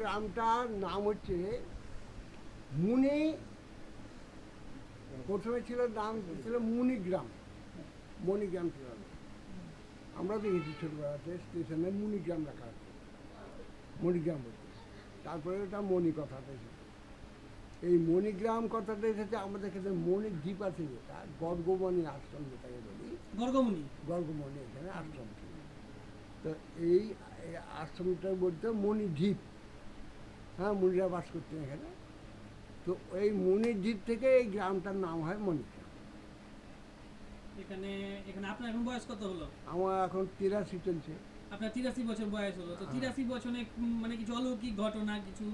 গ্রামটার নাম হচ্ছে মুনি। প্রথমে ছিল নাম ছিল মুনিগ্রাম, মণিগ্রাম ছিল না। আমরা দেখেছি ছোটবেলাতে স্টেশনে মুনিগ্রাম লেখা আছে, মণিগ্রাম হচ্ছে। তারপরে ওটা মণি কথাটা এসেছে। এই মণিগ্রাম কথাটা এসেছে আমাদের ক্ষেত্রে মণির দ্বীপ আছে যেটা, গর্গমণি আশ্রম যেটাকে বলি, গর্গমণি এখানে আশ্রম ছিল। তো এই আশ্রমটার মধ্যে মণিদ্বীপ, হ্যাঁ, মুনিরা বাস করতেন এখানে। তো এই মণিদ্বীপ থেকে এই গ্রামটার নাম হয় মণিগ্রাম। এখানে এখানে আপনার এখন বয়স কত হলো? আমার এখন 83 চলছে। আপনার 83 বছর বয়স হলো। তো 83 বছরে মানে কিছু অলৌকিক ঘটনা কিছু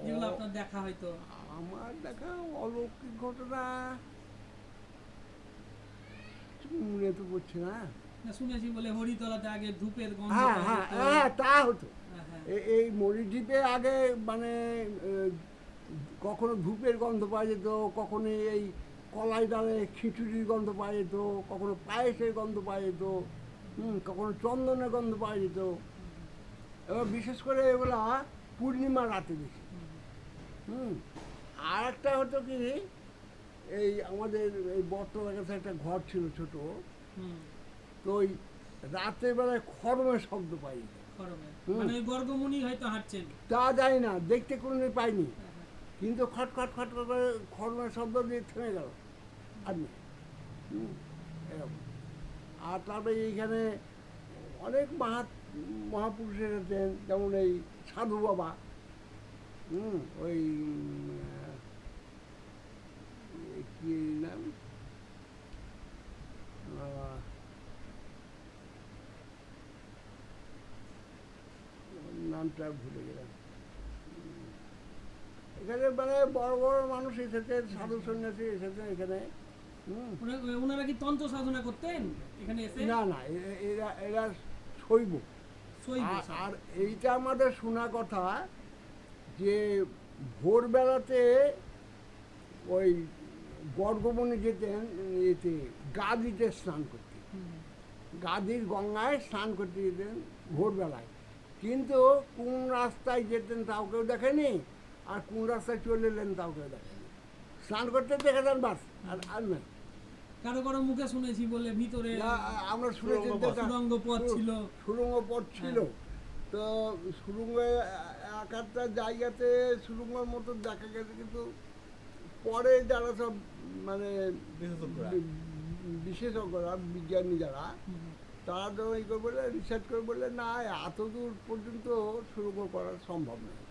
যেগুলো আপনার দেখা হয়তো? আমার দেখা অলৌকিক ঘটনা মনে তো পড়ছে না। না, শুনেছি বলে হরিতলাতে আগে ধূপের গন্ধ হ্যাঁ পাওয়া হ্যাঁ যেত। হ্যাঁ, তা হতো। হ্যাঁ, হ্যাঁ। এই মণিদ্বীপে আগে মানে কখনো ধূপের গন্ধ পাওয়া যেত, কখনো এই কলাই ডালে খিচুড়ির গন্ধ পাওয়া যেত, কখনো পায়েসের গন্ধ পাওয়া যেত, কখনো চন্দনের গন্ধ পাওয়া যেত। এবার বিশেষ করে এগুলা পূর্ণিমা রাতে বেশি। আর একটা হতো কি, এই আমাদের এই বর্তমানের কাছে একটা ঘর ছিল ছোট, তো ওই রাতের বেলায় খড়মের শব্দ পাই। মানে ওই গর্গমুনি হয়তো হাঁটছেন। তা যাই না, দেখতে কোনোদিন পাইনি, কিন্তু খট খট খট খট করে খড়মের শব্দ দিয়ে থেমে গেল আর নেই। এরকম। আর তারপরে এইখানে অনেক মহাপুরুষ এসেছেন, যেমন এই সাধু বাবা, ওই কি নাম, নামটা ভুলে গেলাম। এখানে মানে বড় বড় মানুষ এসেছে, সাধু সন্ন্যাসী এসেছে এখানে। ওনারা কি তন্ত্র সাধনা করতেন এখানে এসে? না না, এরা এরা শৈব। আর এইটা আমাদের শোনা কথা যে ভোরবেলাতে ওই গর্গমণি যেতেন এতে গাদিতে স্নান করতে, গাদির গঙ্গায় স্নান করতে যেতেন ভোরবেলায়। কিন্তু কোন রাস্তায় যেতেন তাও কেউ দেখেনি, আর কোন রাস্তায় চলে এলেন তাও কেউ দেখেনি। স্নান করতে দেখেছেন বাস, আর নাই। কারো কারো মুখে শুনেছি বলে ভিতরে আমরা শুনেছি সুড়ঙ্গ পথ ছিল। সুড়ঙ্গ পথ ছিল। তো সুড়ঙ্গ এক একটা জায়গাতে সুড়ঙ্গের মতো দেখা গেছে, কিন্তু পরে যারা সব মানে বিশেষজ্ঞরা, বিজ্ঞানী যারা, তারা তো এই করে বললে, রিসার্চ করে বললে না, এত দূর পর্যন্ত সুড়ঙ্গ করা সম্ভব নয়,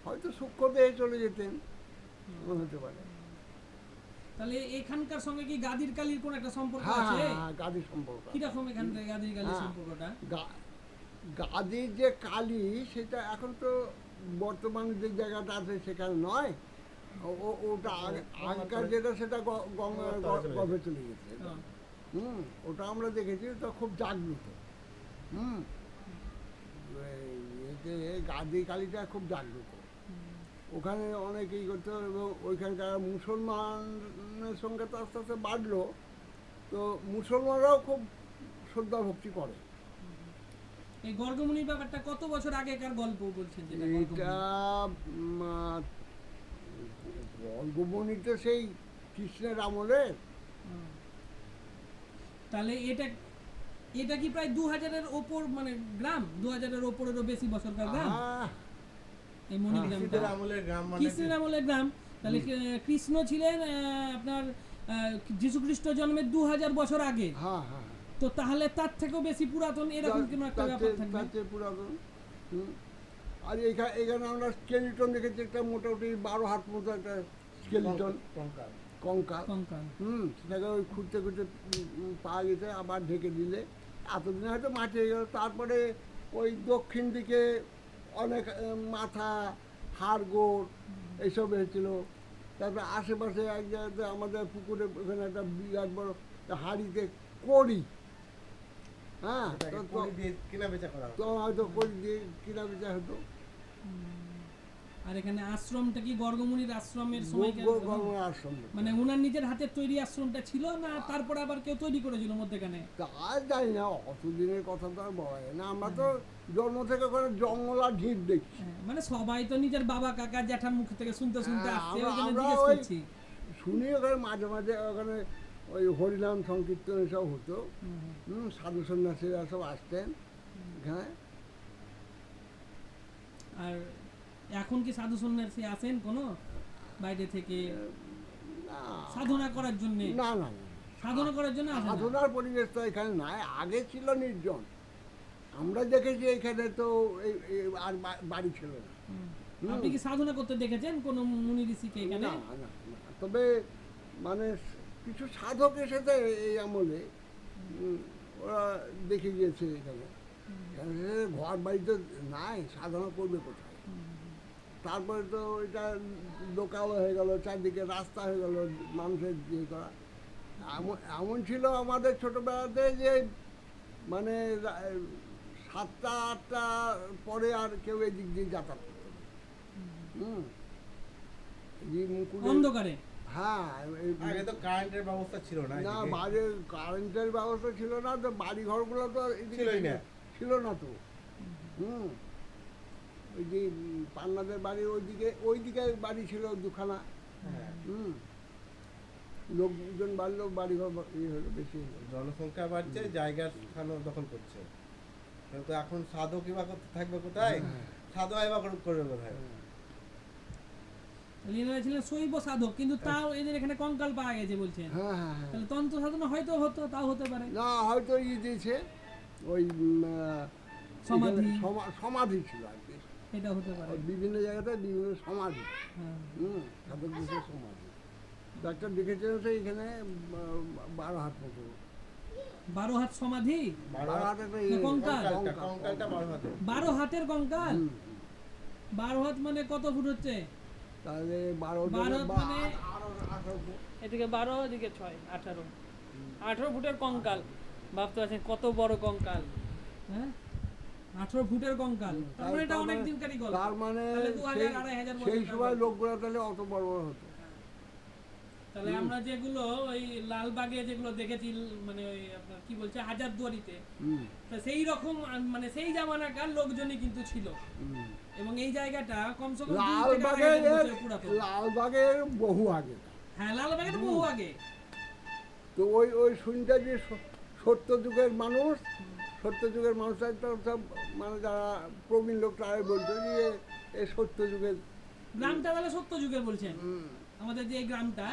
হয়তো সূক্ষ্ম দেহে চলে যেতেন, হতে পারে। তাহলে এখানকার সঙ্গে কি গাদির কালির কোন একটা সম্পর্ক আছে? হ্যাঁ, গাদির সম্পর্ক। কিরকম এখানকার গাদির কালির সম্পর্কটা? গাদির যে কালী, সেটা এখন তো বর্তমান যে জায়গাটা আছে সেখানে নয়, ওটা আগেকার যেটা সেটা গর্ভে চলে গেছে। ওটা আমরা দেখেছি, ওটা খুব জাগ্রত। এতে গাদি কালীটা খুব জাগ্রত, ওখানে অনেকেই করতো। এবং ওইখানকার মুসলমানের সঙ্গে তো আস্তে আস্তে বাড়লো, তো মুসলমানরাও খুব শ্রদ্ধা ভক্তি করে। এই গর্গমুনির ব্যাপারটা কত বছর আগেকার গল্প বলছেন? এটা গর্গমণি তো সেই কৃষ্ণের আমলের। তাহলে এটা এটা কি প্রায় 2000-এর ওপর, মানে গ্রাম 2000-এর ওপরেরও বেশি বছরকার গ্রাম এই মণিগ্রামটা? কৃষ্ণের আমলের গ্রাম। তাহলে কৃষ্ণ ছিলেন আপনার যীশুখ্রিস্ট জন্মের 2000 বছর আগে। তো তাহলে তার থেকেও বেশি পুরাতন এরকম কোনো একটা ব্যাপার থাকবে। পুরাতন। আর এখানে আমরা স্কেলিটন দেখেছি, একটা মোটামুটি 12 হাত মতো একটা স্কেলিটন, কঙ্কাল। সেটাকে ওই খুঁড়তে খুঁড়তে পাওয়া গেছে, আবার ঢেকে দিলে এতদিন হয়তো মাটি হয়ে গেল। তারপরে ওই দক্ষিণ দিকে অনেক মাথা, হাড়গোড় এইসব হয়েছিল। তারপরে আশেপাশে এক জায়গাতে আমাদের পুকুরে ওখানে একটা বিরাট বড় হাঁড়িতে কড়ি, হ্যাঁ, তো হয়তো কড়ি দিয়ে কেনা বেচা হতো। আর এখানে আশ্রমটা কি গর্গমুনির আশ্রমের সময়কার আশ্রম। মানে উনার নিজের হাতের তৈরি আশ্রমটা ছিল না তারপরে আবার কেউ তৈরি করেছিল মধ্যেখানে? তা জানি না, অতদিনের কথা তো আর বলা যায় না। আমরা তো জন্ম থেকে ওখানে জঙ্গল আর ঢিপ দেখছি। মানে সবাই তো নিজের বাবা কাকা জ্যাঠার মুখ থেকে শুনতে শুনতে হ্যাঁ, আসছে, আমরা- ওই জন্য আমরা জিজ্ঞেস ওই- করছি। শুনি ওখানে মাঝে মাঝে ওখানে ওই হরিনাম সংকীর্তন এসব হতো। সাধু সন্ন্যাসীরা সব আসতেন এখানে। আর এখন কি সাধু সন্ন্যাসী আসেন কোনো বাইরে থেকে না সাধনা করার জন্য? না না না, সাধনা করার জন্য আসেন না? সাধনার পরিবেশ তো এখানে নাই, আগে ছিল নির্জন। আমরা দেখেছি এখানে তো আর বাড়ি ছিল না। আপনি কি সাধনা করতে দেখেছেন কোনো মুনি ঋষিকে এখানে? না না না, তবে মানে কিছু সাধক এসেছে এই আমলে, ওরা দেখে গিয়েছে এখানে। এখানে ঘর বাড়ি তো নাই, সাধনা করবে কোথায়? তারপরে তো এটা লোকাল হয়ে গেল, চারদিকে রাস্তা হয়ে গেল মানুষের ইয়ে করা। এমন এমন ছিল আমাদের ছোটোবেলাতে যে মানে 7টা 8টা পরে আর কেউ এদিক দিয়ে যাতায়াত করতো না। এই মুকুলের- অন্ধকারে? হ্যাঁ, আগে তো কারেন্টের ব্যবস্থা ছিল না না, এদিকে। বাইরে কারেন্টের ব্যবস্থা ছিল না, তো বাড়ি ঘরগুলো তো এদিকে ছিলই না। ছিল না তো। ওই যে পান্নাদের বাড়ি ওইদিকে বাড়ি ছিল দুখানা। হ্যাঁ। লোকজন বাড়লো, বাড়ি ঘর ইয়ে হলো, বেশি হলো। জনসংখ্যা বাড়ছে, জায়গার স্থান দখল করছে। তো এখন সাধক বা করতে থাকবে কোথায়? হ্যাঁ। সাধু বা করবে কোথায়? এনারা ছিলেন শৈব সাধক, কিন্তু তাও এদের এখানে কঙ্কাল পাওয়া গেছে বলছেন। হ্যাঁ হ্যাঁ হ্যাঁ। তাহলে তন্ত্র সাধনা হয়তো হতো, তাও হতে পারে। না, হয়তো দিয়েছে ওই সমাধি। এখানে সমাধি ছিল আর কি। এটা হতে পারে। ওই বিভিন্ন জায়গাতে বিভিন্ন সমাধি। হ্যাঁ। সাধক দেশের সমাধি। ডাক্তার দেখেছেন তো এখানে 12 হাত মতো। 12 হাত সমাধি? 12 হাত একটা না, কঙ্কাল? কঙ্কালটা 12 হাতে। 12 হাতের কঙ্কাল? 12 হাত মানে কত ফুট হচ্ছে? তাহলে 12 12 মানে 18 ফুট। এদিকে 12 এদিকে 6 18 18 ফুটের কঙ্কাল। ভাবতে পারছেন কত বড় কঙ্কাল? হ্যাঁ, 18 ফুটের কঙ্কাল। তার মানে এটা অনেক দিনকারই গল্প। তার মানে তাহলে 2000 2500 বছর সেই আগের সময় গল্প। লোকগুলো তাহলে অত বড় বড় হতো। তাহলে আমরা যেগুলো ওই লালবাগে যেগুলো দেখেছি, মানে ওই আপনার কি বলছে হাজারদুয়ারিতে, হুম, তা সেই রকম মানে সেই জামানাকার লোকজনই কিন্তু ছিল। হুম। এবং এই জায়গাটা কমসে কম 2 থেকে লালবাগের 2,500 বছর পুরাতন। লালবাগের বহু আগে। হ্যাঁ, লালবাগের তো বহু আগে। তো ওই শুনতে যে সত্য যুগের মানুষ, সত্য যুগের মানুষরা তো সব মানে যারা প্রবীণ লোক তারাই বলতো যে এই সত্য যুগের। গ্রামটা তাহলে সত্য যুগের বলছেন? আমাদের যে এই গ্রামটা,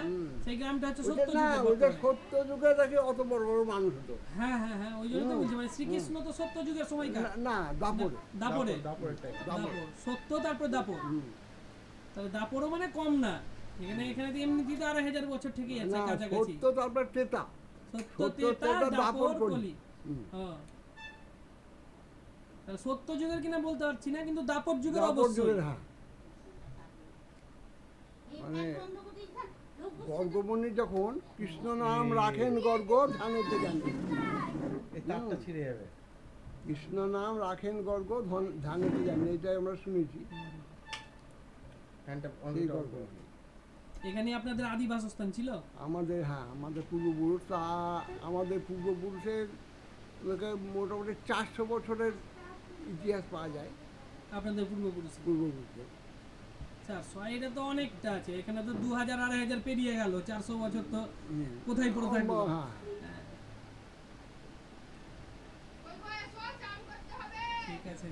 সেই গ্রামটা হচ্ছে সত্য না, যুগের ওইটা বর্তমানে। সত্য যুগে নাকি অত বড় বড় মানুষ হতো। হ্যাঁ হ্যাঁ হ্যাঁ, ওই জন্য তো বলছি মানে শ্রীকৃষ্ণ তো সত্য যুগের সময়কার। না, দাপরে। দাপরে? দাপরের টাইম। দাপর সত্য, তারপর দাপর। তাহলে দাপরও মানে কম না। এখানে তো এমনিতেই তো 2500 বছর থেকেই আছে না, কাছাকাছি। সত্য তারপর তেতা। সত্য, সত্য, তেতা, তেতা, দাপর, দাপর, কলি। কলি। হ্যাঁ। তাহলে সত্য যুগের কিনা বলতে পারছি না, কিন্তু দাপর যুগের দাপর অবশ্যই। যুগের, হ্যাঁ। মানে গর্গমণি যখন কৃষ্ণ নাম রাখেন গর্গ ধ্যানেতে জানে। এই তারটা ছিঁড়ে যাবে। কৃষ্ণ নাম রাখেন গর্গ ধ্যানেতে জানে, এটাই আমরা শুনেছি। ফ্যানটা অন সেই করো। গর্গমণি এখানে আপনাদের আদি বাসস্থান ছিল? আমাদের, হ্যাঁ, আমাদের পূর্বপুরুষ, তা আমাদের পূর্বপুরুষের লোকে মোটামুটি 400 বছরের ইতিহাস পাওয়া যায় আপনাদের পূর্বপুরুষ? পূর্বপুরুষের। 400, এটা তো অনেকটা আছে। এখানে তো 2000 2500 পেরিয়ে গেল। 400 বছর তো কোথায় পড়ে থাকলো? হ্যাঁ, ঠিক আছে।